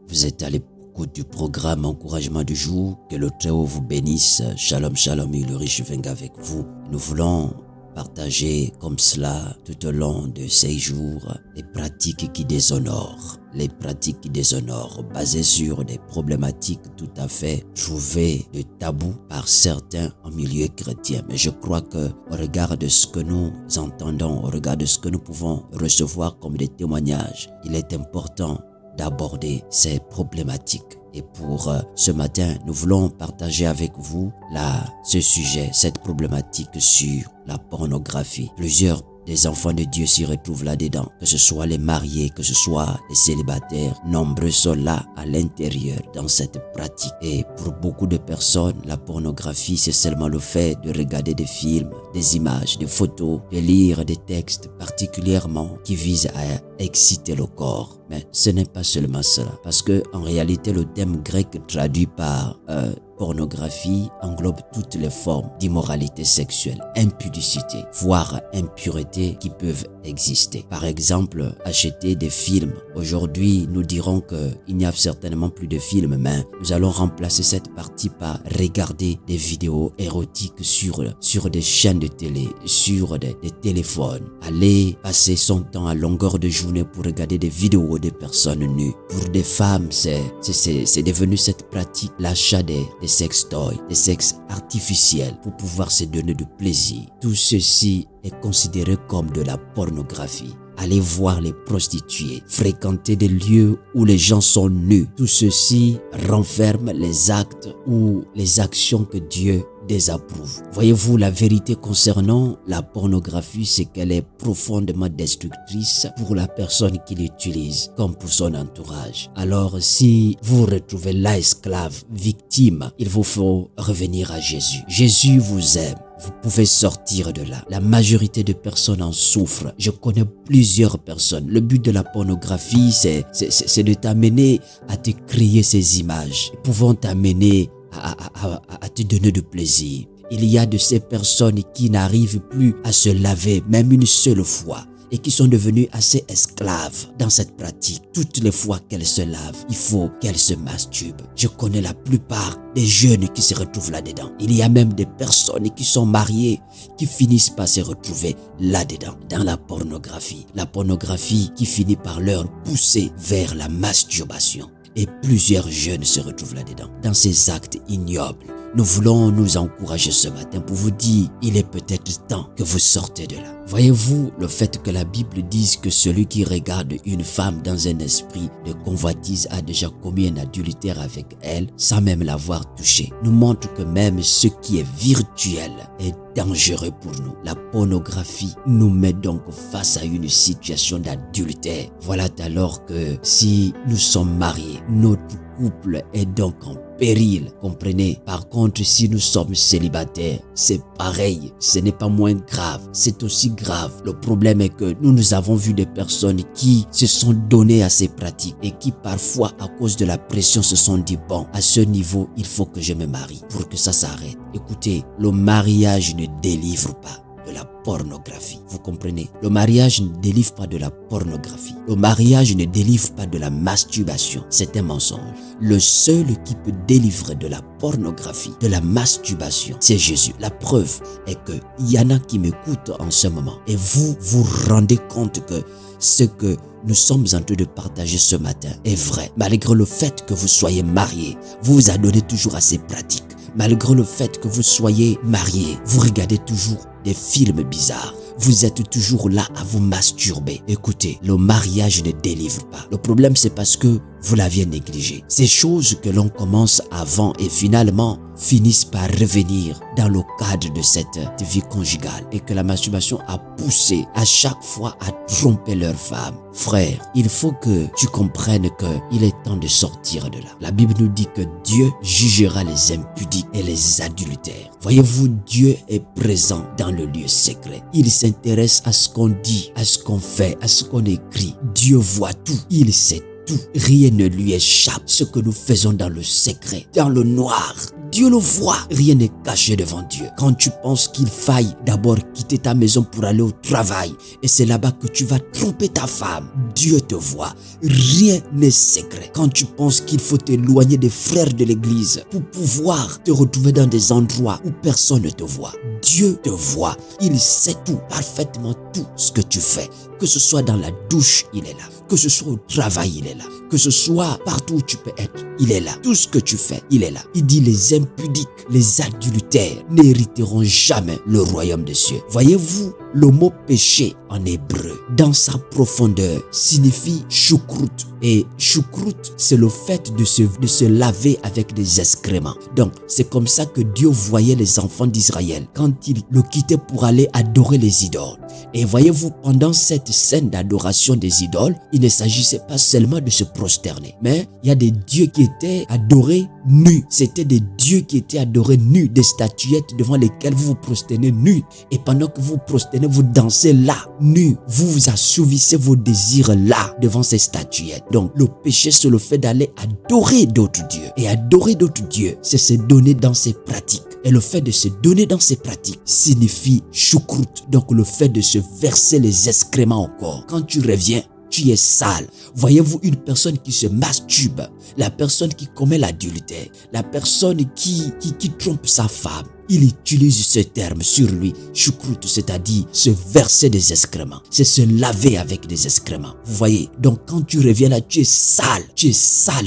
Vous êtes à l'écoute du programme Encouragement du jour. Que le Très-Haut vous bénisse. Shalom, shalom et le riche venga avec vous. Nous voulons partager comme cela tout au long de ces jours les pratiques qui déshonorent. Les pratiques qui déshonorent, basées sur des problématiques tout à fait trouvées de tabous par certains en milieu chrétien. Mais je crois que au regard de ce que nous entendons, au regard de ce que nous pouvons recevoir comme des témoignages, il est important d'aborder ces problématiques. Et pour ce matin, nous voulons partager avec vous ce sujet, cette problématique sur la pornographie. Plusieurs des enfants de Dieu s'y retrouvent là-dedans, que ce soit les mariés, que ce soit les célibataires. Nombreux sont là à l'intérieur dans cette pratique. Et pour beaucoup de personnes, la pornographie, c'est seulement le fait de regarder des films, des images, des photos, de lire des textes particulièrement qui visent à exciter le corps. Mais ce n'est pas seulement cela, parce que en réalité, le terme grec traduit par pornographie englobe toutes les formes d'immoralité sexuelle, impudicité, voire impureté qui peuvent exister. Par exemple, acheter des films. Aujourd'hui, nous dirons qu'il n'y a certainement plus de films, mais nous allons remplacer cette partie par regarder des vidéos érotiques sur des chaînes de télé, sur des téléphones. Aller passer son temps à longueur de journée pour regarder des vidéos de personnes nues. Pour des femmes, c'est devenu cette pratique, l'achat des sextoys, des sexes artificiels pour pouvoir se donner du plaisir. Tout ceci est considéré comme de la pornographie. Aller voir les prostituées, fréquenter des lieux où les gens sont nus. Tout ceci renferme les actes ou les actions que Dieu désapprouve. Voyez-vous, la vérité concernant la pornographie, c'est qu'elle est profondément destructrice pour la personne qui l'utilise, comme pour son entourage. Alors, si vous retrouvez là esclave, victime, il vous faut revenir à Jésus. Jésus vous aime. Vous pouvez sortir de là. La majorité de personnes en souffrent. Je connais plusieurs personnes. Le but de la pornographie, c'est de t'amener à te créer ces images, pouvant t'amener à te donner du plaisir. Il y a de ces personnes qui n'arrivent plus à se laver, même une seule fois, et qui sont devenues assez esclaves dans cette pratique. Toutes les fois qu'elles se lavent, il faut qu'elles se masturbent. Je connais la plupart des jeunes qui se retrouvent là-dedans. Il y a même des personnes qui sont mariées qui finissent par se retrouver là-dedans, dans la pornographie. La pornographie qui finit par leur pousser vers la masturbation. Et plusieurs jeunes se retrouvent là-dedans, dans ces actes ignobles. Nous voulons nous encourager ce matin pour vous dire, il est peut-être temps que vous sortez de là. Voyez-vous, le fait que la Bible dise que celui qui regarde une femme dans un esprit de convoitise a déjà commis un adultère avec elle sans même l'avoir touchée, nous montre que même ce qui est virtuel est dangereux pour nous. La pornographie nous met donc face à une situation d'adultère. Voilà alors que si nous sommes mariés, notre couple est donc en péril, comprenez? Par contre, si nous sommes célibataires, c'est pareil, ce n'est pas moins grave, c'est aussi grave. Le problème est que nous avons vu des personnes qui se sont données à ces pratiques et qui parfois, à cause de la pression, se sont dit, bon, à ce niveau, il faut que je me marie pour que ça s'arrête. Écoutez, le mariage ne délivre pas de la pornographie. Vous comprenez? Le mariage ne délivre pas de la pornographie. Le mariage ne délivre pas de la masturbation. C'est un mensonge. Le seul qui peut délivrer de la pornographie, de la masturbation, c'est Jésus. La preuve est que il y en a qui m'écoutent en ce moment et vous vous rendez compte que ce que nous sommes en train de partager ce matin est vrai. Malgré le fait que vous soyez mariés, vous vous adonnez toujours à ces pratiques. Malgré le fait que vous soyez mariés, vous regardez toujours des films bizarres. Vous êtes toujours là à vous masturber. Écoutez, le mariage ne délivre pas. Le problème, c'est parce que vous l'aviez négligé. Ces choses que l'on commence avant et finalement finissent par revenir dans le cadre de cette vie conjugale et que la masturbation a poussé à chaque fois à tromper leur femme. Frère, il faut que tu comprennes qu'il est temps de sortir de là. La Bible nous dit que Dieu jugera les impudiques et les adultères. Voyez-vous, Dieu est présent dans le lieu secret. Il s'intéresse à ce qu'on dit, à ce qu'on fait, à ce qu'on écrit. Dieu voit tout. Il sait tout. Rien ne lui échappe. Ce que nous faisons dans le secret, dans le noir, Dieu le voit. Rien n'est caché devant Dieu. Quand tu penses qu'il faille d'abord quitter ta maison pour aller au travail et c'est là-bas que tu vas tromper ta femme, Dieu te voit. Rien n'est secret. Quand tu penses qu'il faut t'éloigner des frères de l'église pour pouvoir te retrouver dans des endroits où personne ne te voit, Dieu te voit. Il sait tout, parfaitement tout ce que tu fais. Que ce soit dans la douche, il est là. Que ce soit au travail, il est là. Que ce soit partout où tu peux être, il est là. Tout ce que tu fais, il est là. Il dit les impudiques, les adultères n'hériteront jamais le royaume des cieux. Voyez-vous, le mot péché en hébreu, dans sa profondeur, signifie choucroute. Et choucroute, c'est le fait de se laver avec des excréments. Donc, c'est comme ça que Dieu voyait les enfants d'Israël quand ils le quittaient pour aller adorer les idoles. Et voyez-vous, pendant cette scène d'adoration des idoles, il ne s'agissait pas seulement de se prosterner, mais il y a des dieux qui étaient adorés nus. C'était des dieux qui étaient adorés nus, des statuettes devant lesquelles vous vous prosternez nus. Et pendant que vous vous prosternez, vous dansez là, nus. Vous vous assouvissez vos désirs là, devant ces statuettes. Donc, le péché, c'est le fait d'aller adorer d'autres dieux. Et adorer d'autres dieux, c'est se donner dans ses pratiques. Et le fait de se donner dans ses pratiques signifie choucroute. Donc, le fait de se verser les excréments au corps. Quand tu reviens, tu es sale. Voyez-vous, une personne qui se masturbe, la personne qui commet l'adultère, la personne qui trompe sa femme, il utilise ce terme sur lui, choucroute, c'est-à-dire se verser des excréments. C'est se laver avec des excréments. Vous voyez, donc quand tu reviens là, tu es sale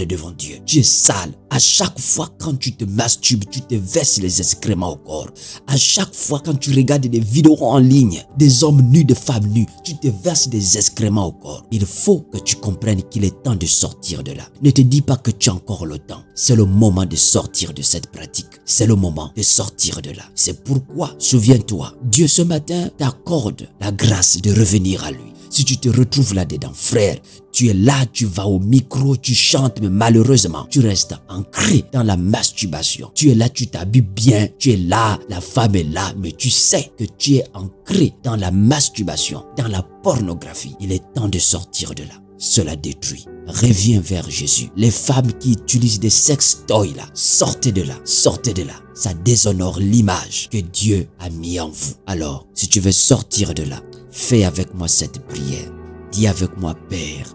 devant Dieu. Tu es sale. À chaque fois quand tu te masturbes, tu te verses les excréments au corps. À chaque fois quand tu regardes des vidéos en ligne, des hommes nus, des femmes nues, tu te verses des excréments au corps. Il faut que tu comprennes qu'il est temps de sortir de là. Ne te dis pas que tu as encore le temps. C'est le moment de sortir de cette pratique. C'est le moment de sortir de là. C'est pourquoi, souviens-toi, Dieu ce matin t'accorde la grâce de revenir à lui. Si tu te retrouves là-dedans, frère, tu es là, tu vas au micro, tu chantes, mais malheureusement, tu restes ancré dans la masturbation. Tu es là, tu t'habilles bien, tu es là, la femme est là, mais tu sais que tu es ancré dans la masturbation, dans la pornographie. Il est temps de sortir de là. Cela détruit. Reviens vers Jésus. Les femmes qui utilisent des sextoys là, sortez de là, sortez de là. Ça déshonore l'image que Dieu a mis en vous. Alors, si tu veux sortir de là, fais avec moi cette prière. Dis avec moi, Père,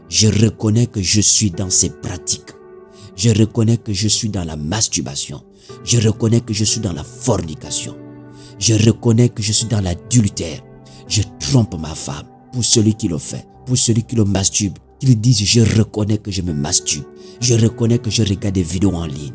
je reconnais que je suis dans ces pratiques. Je reconnais que je suis dans la masturbation. Je reconnais que je suis dans la fornication. Je reconnais que je suis dans l'adultère. Je trompe ma femme. Pour celui qui le fait, pour celui qui le masturbe, qu'il dise, je reconnais que je me masturbe. Je reconnais que je regarde des vidéos en ligne,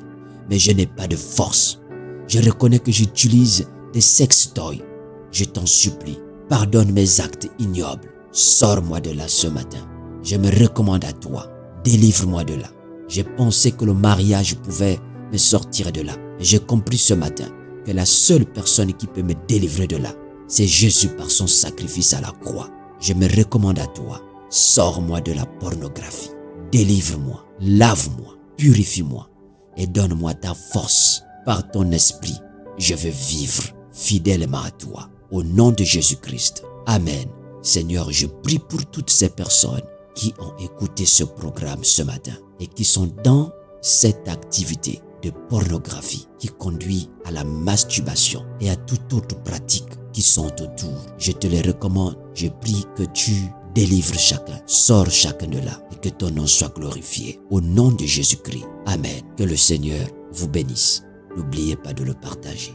mais je n'ai pas de force. Je reconnais que j'utilise des sextoys. Je t'en supplie, pardonne mes actes ignobles. Sors-moi de là ce matin. Je me recommande à toi. Délivre-moi de là. J'ai pensé que le mariage pouvait me sortir de là. Et j'ai compris ce matin que la seule personne qui peut me délivrer de là, c'est Jésus par son sacrifice à la croix. Je me recommande à toi. Sors-moi de la pornographie. Délivre-moi, lave-moi, purifie-moi et donne-moi ta force. Par ton esprit, je veux vivre fidèlement à toi. Au nom de Jésus-Christ. Amen. Seigneur, je prie pour toutes ces personnes qui ont écouté ce programme ce matin et qui sont dans cette activité de pornographie qui conduit à la masturbation et à toute autre pratique qui sont autour. Je te les recommande. Je prie que tu délivres chacun, sors chacun de là et que ton nom soit glorifié. Au nom de Jésus-Christ. Amen. Que le Seigneur vous bénisse. N'oubliez pas de le partager.